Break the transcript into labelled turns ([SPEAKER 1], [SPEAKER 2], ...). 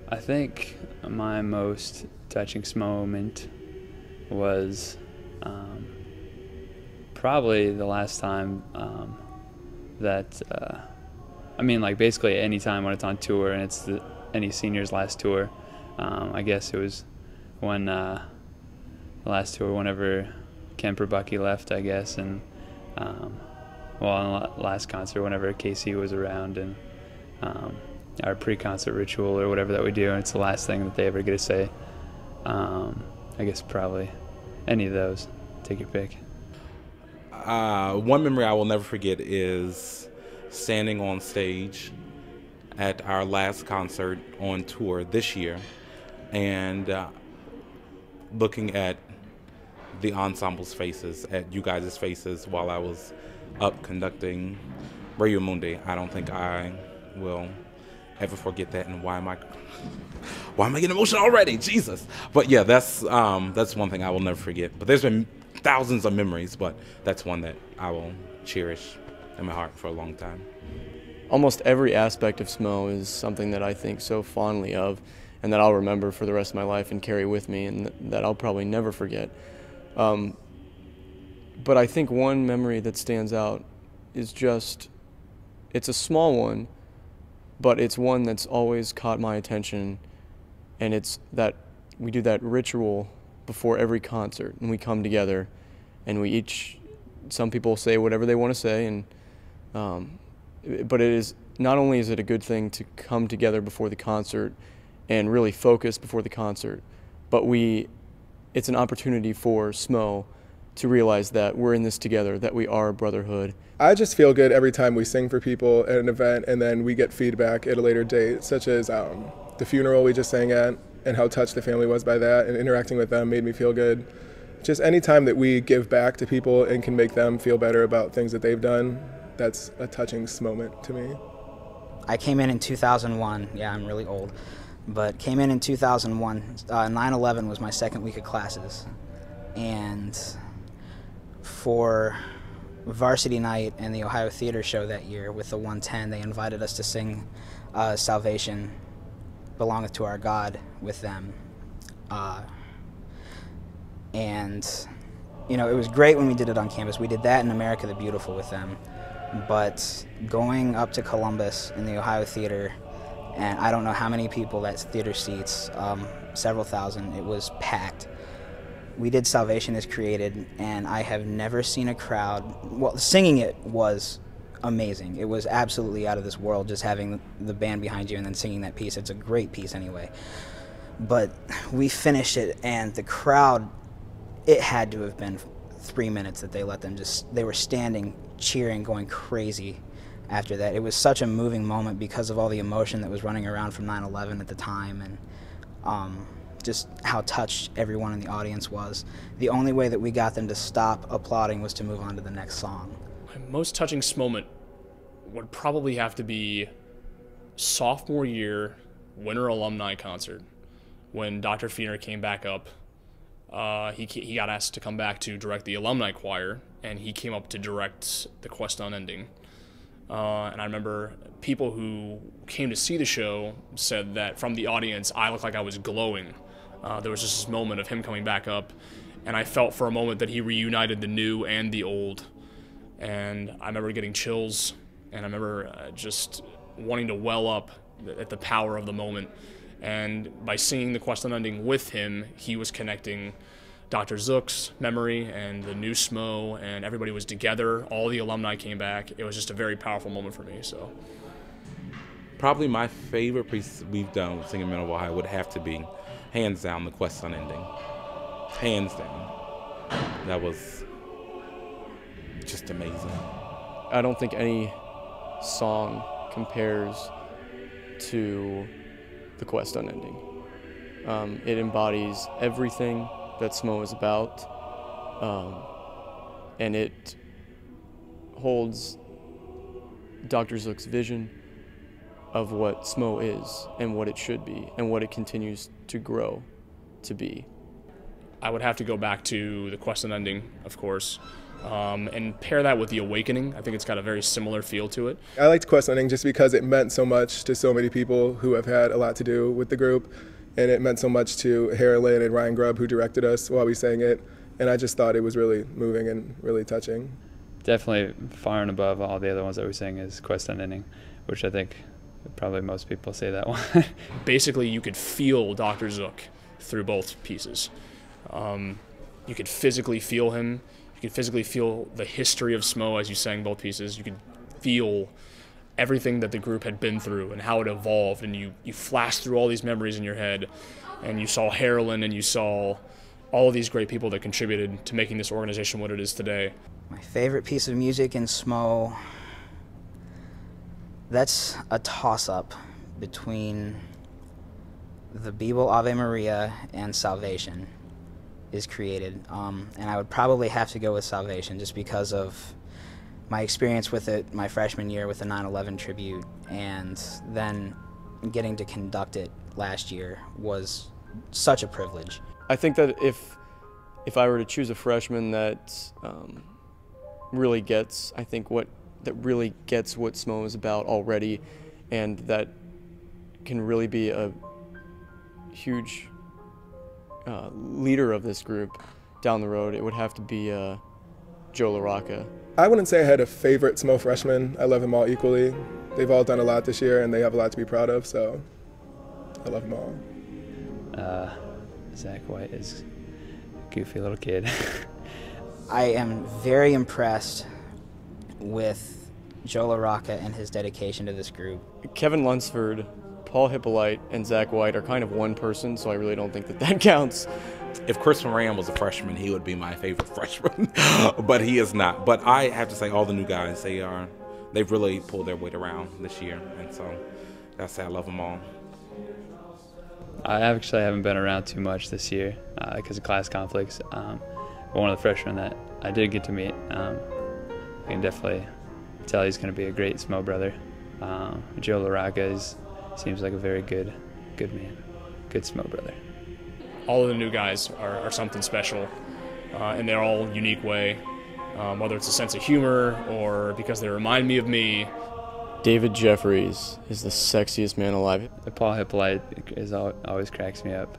[SPEAKER 1] I think my most touching moment was probably the last time that, I mean, like basically any time when it's on tour and it's any senior's last tour. I guess it was when the last tour, whenever Kemper Bucky left, I guess, and well, on the last concert, whenever Casey was around, and our pre-concert ritual or whatever that we do, and it's the last thing that they ever get to say. I guess probably any of those. Take your pick.
[SPEAKER 2] One memory I will never forget is standing on stage at our last concert on tour this year and looking at the ensemble's faces, at you guys' faces while I was up conducting Radio Mundi. I don't think I will ever forget that. And why am I getting emotional already? Jesus. But yeah, that's one thing I will never forget. But there's been thousands of memories, but that's one that I will cherish in my heart for a long time.
[SPEAKER 3] Almost every aspect of SMO is something that I think so fondly of and that I'll remember for the rest of my life and carry with me, and that I'll probably never forget. But I think one memory that stands out is just, it's a small one, but it's one that's always caught my attention, and it's that we do that ritual before every concert, and we come together, and we each, some people say whatever they want to say, and but it is, not only is it a good thing to come together before the concert and really focus before the concert, but it's an opportunity for SMO to realize that we're in this together, that we are a brotherhood.
[SPEAKER 4] I just feel good every time we sing for people at an event and then we get feedback at a later date, such as the funeral we just sang at and how touched the family was by that, and interacting with them made me feel good. Just any time that we give back to people and can make them feel better about things that they've done, that's a touching moment to me.
[SPEAKER 5] I came in 2001. Yeah, I'm really old. But came in 2001. 9/11 was my second week of classes. And for varsity night and the Ohio Theater Show that year with the 110, they invited us to sing Salvation Belongeth to Our God with them. And, you know, it was great when we did it on campus. We did that in America the Beautiful with them. But going up to Columbus in the Ohio Theater, and I don't know how many people that theater seats, several thousand, it was packed. We did Salvation is Created, and I have never seen a crowd, well, singing it was amazing. It was absolutely out of this world, just having the band behind you and then singing that piece. It's a great piece anyway. But we finished it, and the crowd, it had to have been 3 minutes that they let them they were standing, cheering, going crazy after that. It was such a moving moment because of all the emotion that was running around from 9/11 at the time, and just how touched everyone in the audience was. The only way that we got them to stop applauding was to move on to the next song.
[SPEAKER 6] My most touching moment would probably have to be sophomore year winter alumni concert when Dr. Feener came back up. He got asked to come back to direct the alumni choir, and he came up to direct The Quest Unending. And I remember people who came to see the show said that from the audience, I looked like I was glowing. There was just this moment of him coming back up, and I felt for a moment that he reunited the new and the old. And I remember getting chills, and I remember just wanting to well up at the power of the moment. And by singing The Quest Unending with him, he was connecting Dr. Zook's memory and the new SMO, and everybody was together. All the alumni came back. It was just a very powerful moment for me. So,
[SPEAKER 2] probably my favorite piece we've done with Singing Men of Ohio would have to be, hands down, The Quest Unending. Hands down. That was just amazing.
[SPEAKER 3] I don't think any song compares to The Quest Unending. It embodies everything that SMO is about, and it holds Dr. Zook's vision of what SMO is and what it should be and what it continues to grow to be.
[SPEAKER 6] I would have to go back to The Quest Unending, of course. and pair that with The Awakening. I think it's got a very similar feel to it.
[SPEAKER 4] I liked Quest Ending just because it meant so much to so many people who have had a lot to do with the group, and it meant so much to Harlan and Ryan Grubb, who directed us while we sang it, and I just thought it was really moving and really touching.
[SPEAKER 1] Definitely far and above all the other ones that we sang is Quest Ending, which I think probably most people say that one.
[SPEAKER 6] Basically, you could feel Dr. Zook through both pieces. You could physically feel him. You could physically feel the history of SMO as you sang both pieces. You could feel everything that the group had been through and how it evolved, and you flashed through all these memories in your head, and you saw Harlan and you saw all of these great people that contributed to making this organization what it is today.
[SPEAKER 5] My favorite piece of music in SMO, that's a toss-up between the Bible Ave Maria and Salvation is created. And I would probably have to go with Salvation just because of my experience with it my freshman year with the 9/11 tribute, and then getting to conduct it last year was such a privilege.
[SPEAKER 3] I think that if I were to choose a freshman that really gets, I think that really gets what SMO is about already, and that can really be a huge leader of this group down the road, it would have to be Joe LaRocca.
[SPEAKER 4] I wouldn't say I had a favorite SMO freshman. I love them all equally. They've all done a lot this year, and they have a lot to be proud of, so I love them all.
[SPEAKER 1] Zach White is a goofy little kid.
[SPEAKER 5] I am very impressed with Joe LaRocca and his dedication to this group.
[SPEAKER 3] Kevin Lunsford, Paul Hippolyte, and Zach White are kind of one person, so I really don't think that counts.
[SPEAKER 2] If Chris Moran was a freshman, he would be my favorite freshman, but he is not. But I have to say, all the new guys, they've really pulled their weight around this year, and so that's why I love them all.
[SPEAKER 1] I actually haven't been around too much this year because of class conflicts. But one of the freshmen that I did get to meet, I can definitely tell he's going to be a great SMO brother. Joe LaRocca seems like a very good man, good SMO brother.
[SPEAKER 6] All of the new guys are something special in their all unique way, whether it's a sense of humor or because they remind me of me.
[SPEAKER 3] David Jeffries is the sexiest man alive.
[SPEAKER 1] Paul Hippolyte always cracks me up.